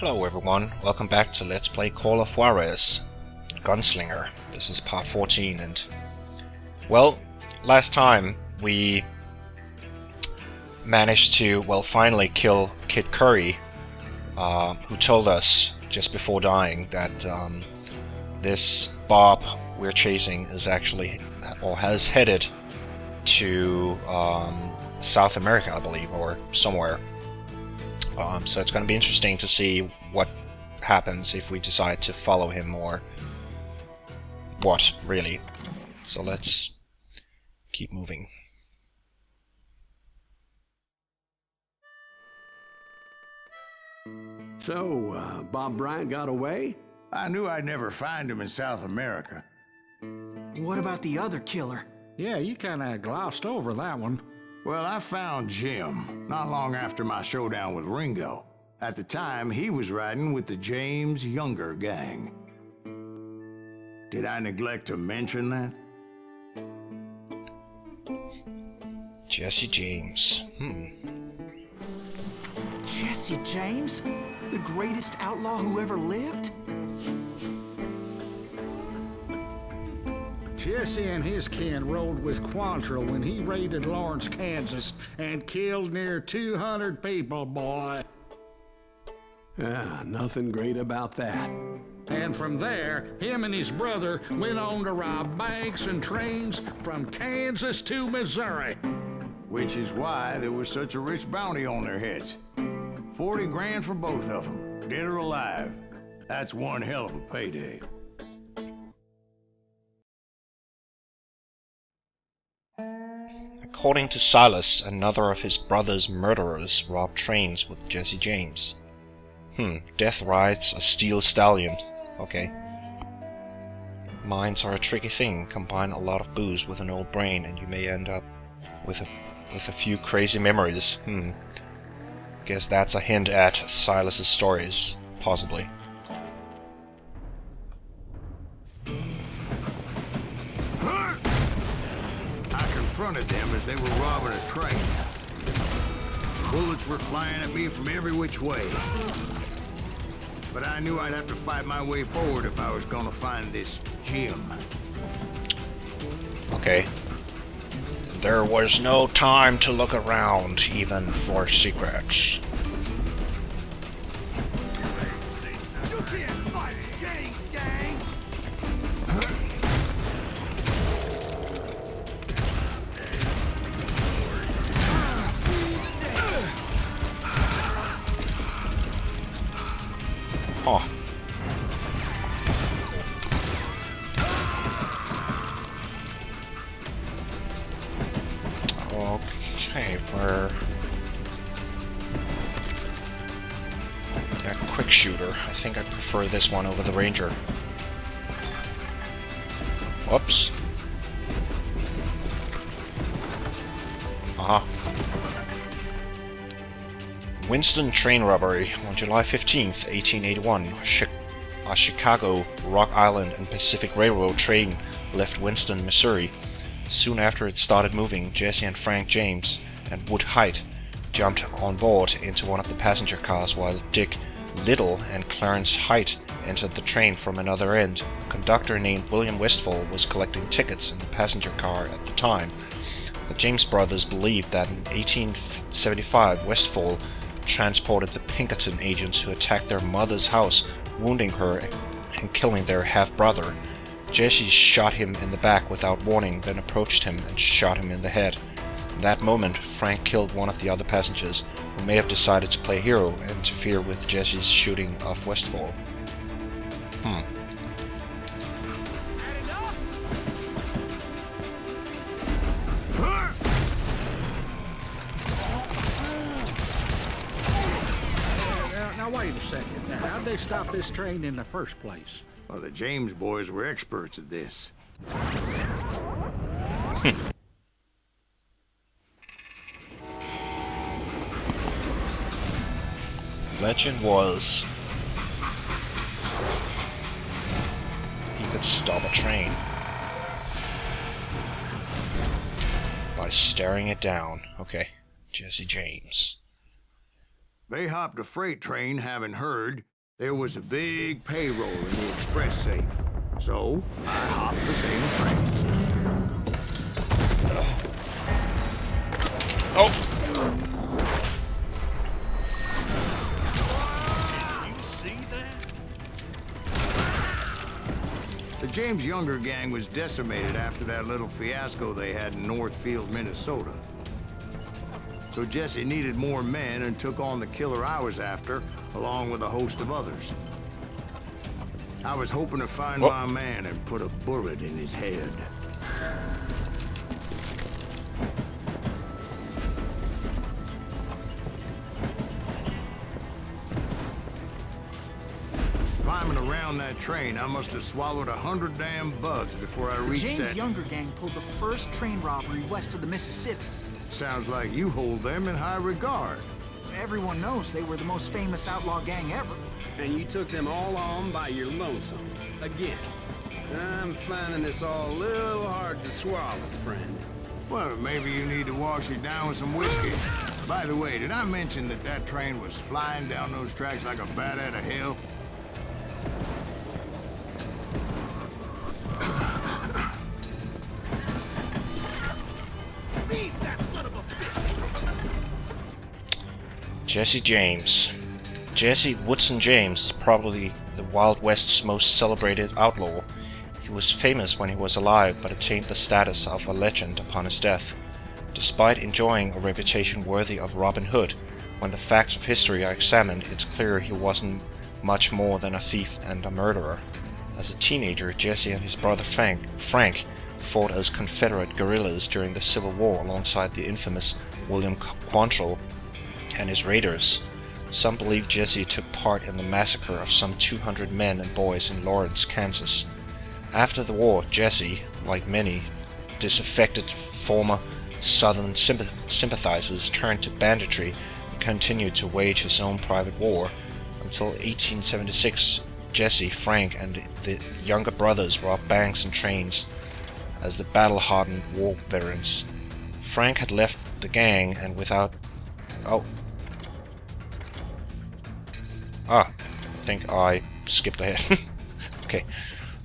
Hello everyone, welcome back to Let's Play Call of Juarez, Gunslinger. This is part 14 and... well, last time we managed to, finally kill Kid Curry, who told us just before dying that this Bob we're chasing is actually, or has headed to South America, I believe, or somewhere. So it's going to be interesting to see what happens if we decide to follow him, or what, really. So let's keep moving. So, Bob Bryant got away? I knew I'd never find him in South America. What about the other killer? Yeah, you kinda glossed over that one. Well, I found Jim not long after my showdown with Ringo. At the time, he was riding with the James Younger gang. Did I neglect to mention that? Jesse James. Jesse James? The greatest outlaw who ever lived? Jesse and his kin rode with Quantrill when he raided Lawrence, Kansas, and killed near 200 people, boy. Nothing great about that. And from there, him and his brother went on to rob banks and trains from Kansas to Missouri. Which is why there was such a rich bounty on their heads. 40 grand for both of them, dead or alive. That's one hell of a payday. According to Silas, another of his brother's murderers robbed trains with Jesse James. Death rides a steel stallion. Okay. Minds are a tricky thing. Combine a lot of booze with an old brain and you may end up with a few crazy memories. Guess that's a hint at Silas's stories, possibly. Confronted them as they were robbing a train. Bullets were flying at me from every which way. But I knew I'd have to fight my way forward if I was gonna find this Jim. Okay. There was no time to look around, even for secrets. You can't fight James, gang! Oh. Okay, we're... yeah, quick shooter. I think I prefer this one over the Ranger. Whoops. Winston train robbery on July 15th, 1881. A Chicago, Rock Island and Pacific Railroad train left Winston, Missouri. Soon after it started moving, Jesse and Frank James and Wood Height jumped on board into one of the passenger cars while Dick Little and Clarence Height entered the train from another end. A conductor named William Westfall was collecting tickets in the passenger car at the time. The James brothers believed that in 1875 Westfall transported the Pinkerton agents who attacked their mother's house, wounding her and killing their half-brother. Jesse shot him in the back without warning, then approached him and shot him in the head. In that moment, Frank killed one of the other passengers, who may have decided to play hero and interfere with Jesse's shooting of Westfall. Now wait a second. Now, how'd they stop this train in the first place? Well, the James boys were experts at this. Legend was he could stop a train by staring it down. Okay, Jesse James. They hopped a freight train having heard There was a big payroll in the express safe, so I hopped the same train. Oh! The James Younger gang was decimated after that little fiasco they had in Northfield, Minnesota. So Jesse needed more men and took on the killer I was after, along with a host of others. I was hoping to find my man and put a bullet in his head. Climbing around that train, I must have swallowed 100 damn bugs before I reached James that... Younger gang pulled the first train robbery west of the Mississippi. Sounds like you hold them in high regard. Everyone knows they were the most famous outlaw gang ever. And you took them all on by your lonesome. Again. I'm finding this all a little hard to swallow, friend. Well, maybe you need to wash it down with some whiskey. By the way, did I mention that that train was flying down those tracks like a bat out of hell? Jesse James. Jesse Woodson James is probably the Wild West's most celebrated outlaw. He was famous when he was alive, but attained the status of a legend upon his death. Despite enjoying a reputation worthy of Robin Hood, when the facts of history are examined, it's clear he wasn't much more than a thief and a murderer. As a teenager, Jesse and his brother Frank fought as Confederate guerrillas during the Civil War alongside the infamous William Quantrill and his raiders. Some believe Jesse took part in the massacre of some 200 men and boys in Lawrence, Kansas. After the war, Jesse, like many disaffected former Southern sympathizers, turned to banditry and continued to wage his own private war. Until 1876, Jesse, Frank, and the younger brothers robbed banks and trains as the battle-hardened war veterans. Frank had left the gang and without... I think I skipped ahead. Okay.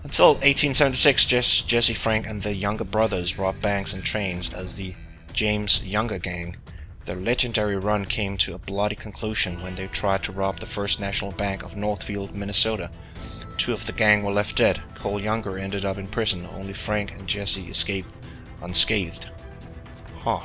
Until 1876, Jesse, Frank, and the younger brothers robbed banks and trains as the James Younger gang. Their legendary run came to a bloody conclusion when they tried to rob the First National Bank of Northfield, Minnesota. 2 of the gang were left dead. Cole Younger ended up in prison. Only Frank and Jesse escaped unscathed. Huh.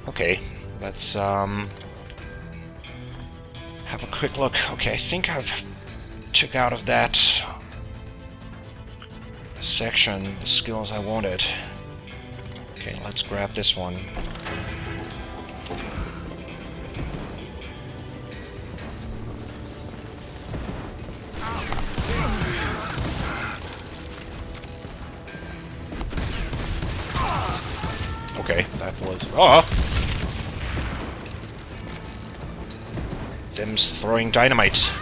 Okay, let's have a quick look. Okay, I think I've took out of that section the skills I wanted. Okay, let's grab this one. Okay, that was... Them's throwing dynamite.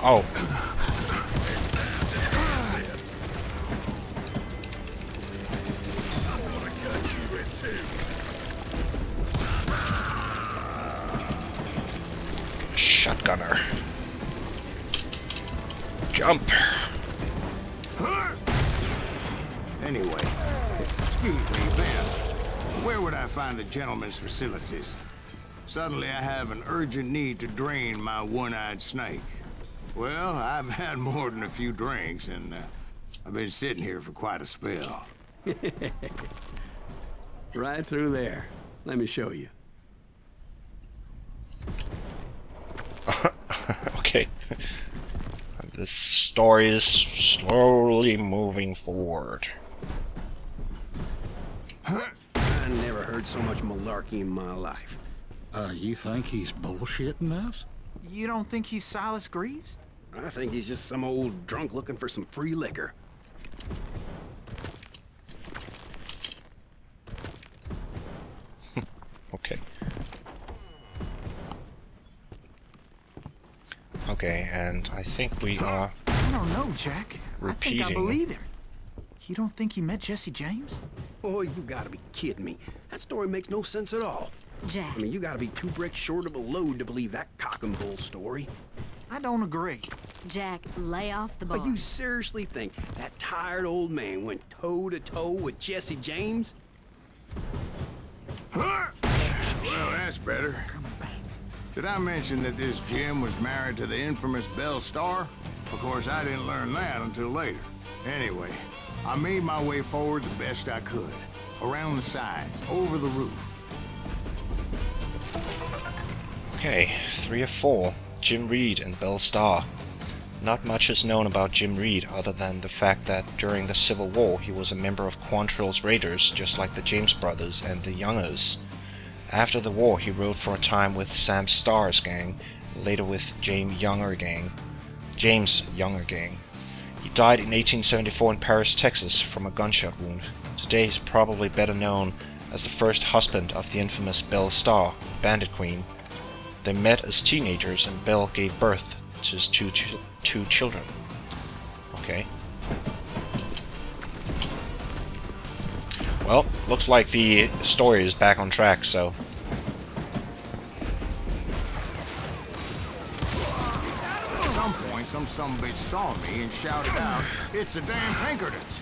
Oh. Shotgunner. Jump. Anyway, excuse me, Ben. Where would I find the gentleman's facilities? Suddenly I have an urgent need to drain my one-eyed snake. Well, I've had more than a few drinks, and I've been sitting here for quite a spell. Right through there. Let me show you. Okay. This story is slowly moving forward. I never heard so much malarkey in my life. You think he's bullshitting us? You don't think he's Silas Greaves? I think he's just some old drunk looking for some free liquor. Okay. Okay, and I think we are I don't know, Jack. repeating. I think I believe him. You don't think he met Jesse James? Oh, you gotta be kidding me. That story makes no sense at all. Jack, I mean, you gotta be 2 bricks short of a load to believe that cock and bull story. I don't agree. Jack, lay off the bar. But you seriously think that tired old man went toe-to-toe with Jesse James? Well, that's better. Did I mention that this Jim was married to the infamous Belle Starr? Of course, I didn't learn that until later. Anyway, I made my way forward the best I could. Around the sides, over the roof. Okay, 3 of 4. Jim Reed and Belle Starr. Not much is known about Jim Reed other than the fact that during the Civil War he was a member of Quantrill's Raiders, just like the James brothers and the Youngers. After the war he rode for a time with Sam Starr's gang, later with James Younger gang. He died in 1874 in Paris, Texas from a gunshot wound. Today he's probably better known as the first husband of the infamous Belle Starr, Bandit Queen. They met as teenagers and Belle gave birth to his two children. Okay. Well, looks like the story is back on track, so... At some point, some sumbitch saw me and shouted out, "It's a damn Pinkertons!"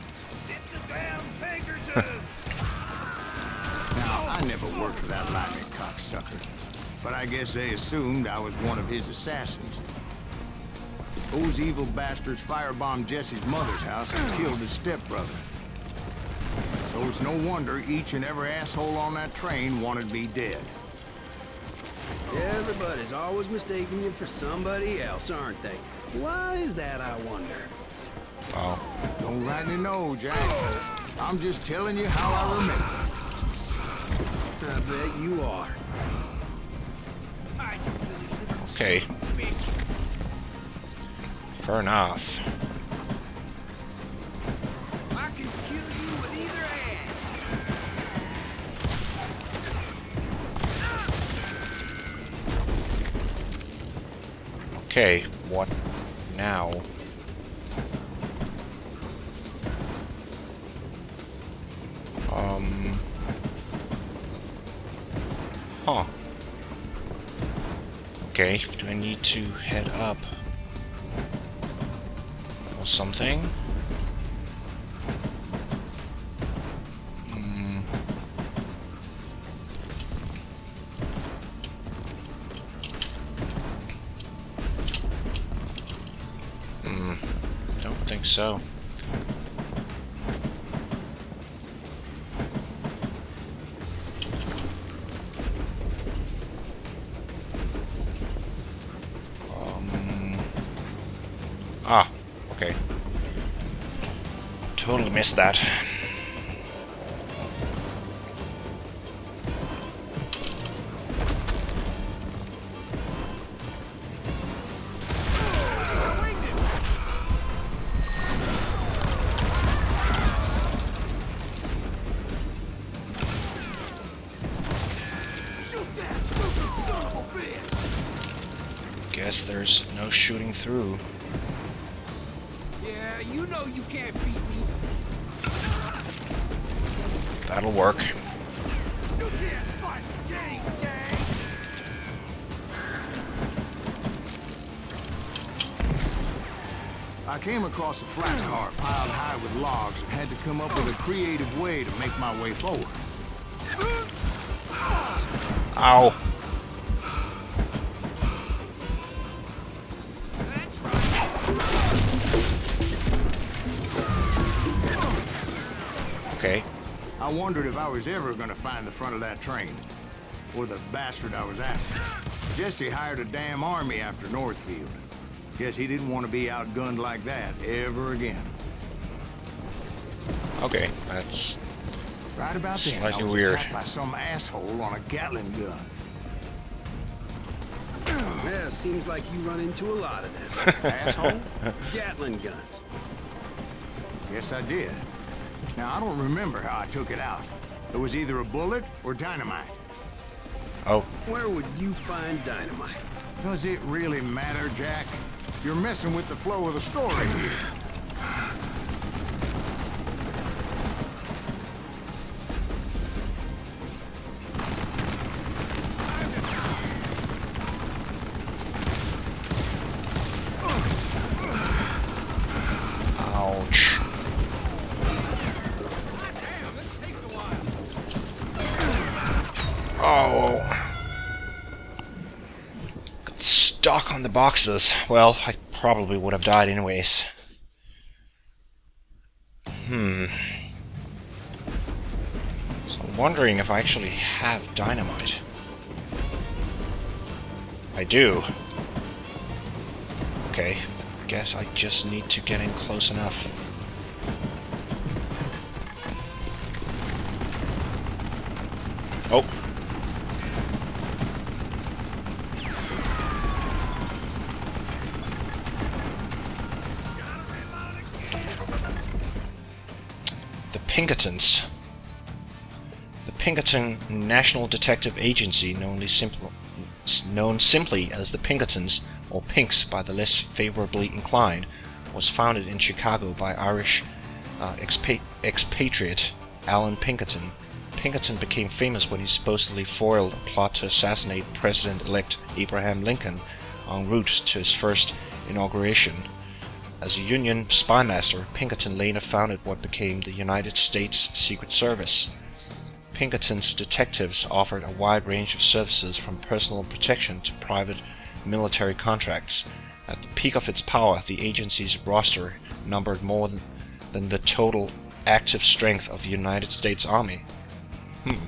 It's a damn Pinkerton! Now, I never worked for that lightning cocksucker, but I guess they assumed I was one of his assassins. Those evil bastards firebombed Jesse's mother's house and killed his stepbrother. So it's no wonder each and every asshole on that train wanted me dead. Everybody's always mistaking you for somebody else, aren't they? Why is that, I wonder? Oh. Don't rightly know, Jack. I'm just telling you how I remember. I bet you are. Okay. Fair enough. I can kill you with either hand. Okay, what now? Huh. Okay, do I need to head up? Or something? Don't think so. Ah, okay. Totally missed that. Guess there's no shooting through. Yeah, you know you can't beat me. That'll work. You can't fight James, gang. I came across a flat car piled high with logs and had to come up with a creative way to make my way forward. Ow. Okay. I wondered if I was ever gonna find the front of that train. Or the bastard I was after. Jesse hired a damn army after Northfield. Guess he didn't want to be outgunned like that ever again. Okay, that's Right about then, I slightly was weird. attacked by some asshole on a Gatling gun. Yeah, seems like you run into a lot of them. Asshole? Gatling guns. Yes, I did. Now, I don't remember how I took it out. It was either a bullet or dynamite. Oh, Where would you find dynamite? Does it really matter, Jack? You're messing with the flow of the story here. ouch. Oh. Got stuck on the boxes. Well, I probably would have died anyways. So I'm wondering if I actually have dynamite. I do. Okay, guess I just need to get in close enough. Oh. The Pinkertons. The Pinkerton National Detective Agency, known simply as the Pinkertons, or Pinks by the less favorably inclined, was founded in Chicago by Irish expatriate Alan Pinkerton. Pinkerton became famous when he supposedly foiled a plot to assassinate President-elect Abraham Lincoln en route to his first inauguration. As a Union spymaster, Pinkerton later founded what became the United States Secret Service. Pinkerton's detectives offered a wide range of services from personal protection to private military contracts. At the peak of its power, the agency's roster numbered more than the total active strength of the United States Army. And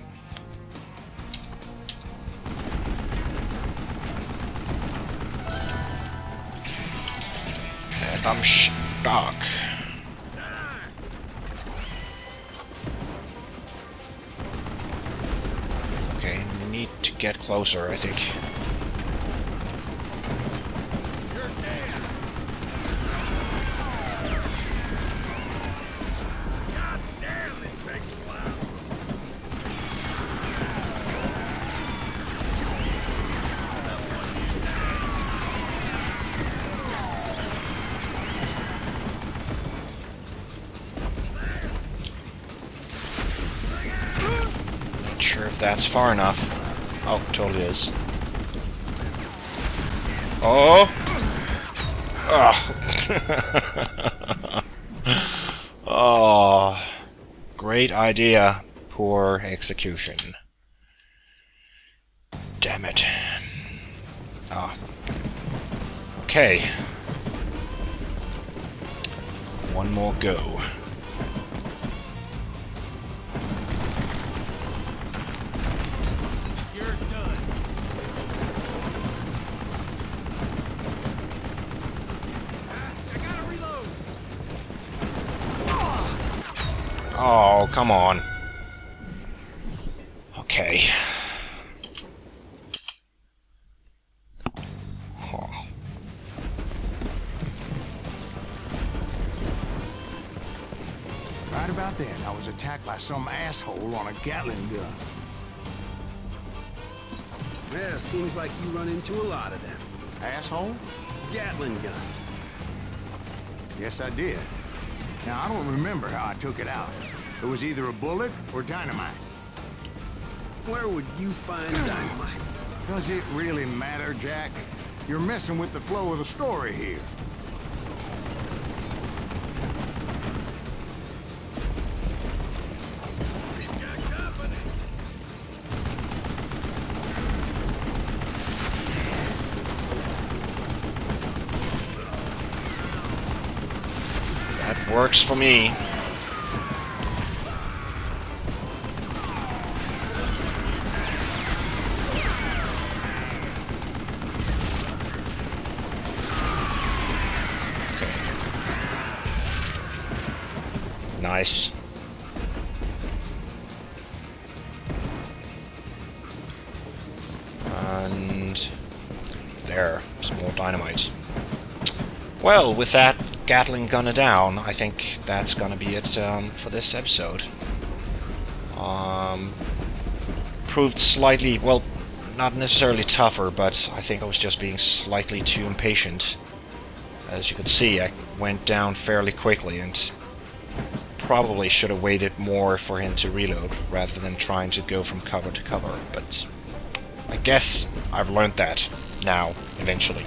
I'm stuck. Okay, need to get closer, I think. Not sure if that's far enough. Oh, totally is. Oh! Oh! Oh! Great idea. Poor execution. Damn it. Ah. Okay. One more go. Oh, come on. Okay. Oh. Right about then, I was attacked by some asshole on a Gatling gun. Yeah, seems like you run into a lot of them. Asshole? Gatling guns. Yes, I did. Now, I don't remember how I took it out. It was either a bullet or dynamite. Where would you find dynamite? Does it really matter, Jack? You're messing with the flow of the story here. That works for me. nice. And there, some more dynamite. Well, with that Gatling gunner down, I think that's gonna be it for this episode. Proved slightly, well, not necessarily tougher, but I think I was just being slightly too impatient. As you could see, I went down fairly quickly and probably should have waited more for him to reload rather than trying to go from cover to cover, but I guess I've learned that now, eventually,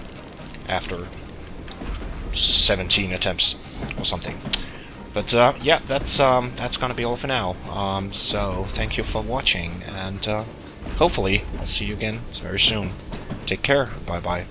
after 17 attempts or something. But yeah, that's gonna be all for now. So thank you for watching, and hopefully I'll see you again very soon. Take care. Bye bye.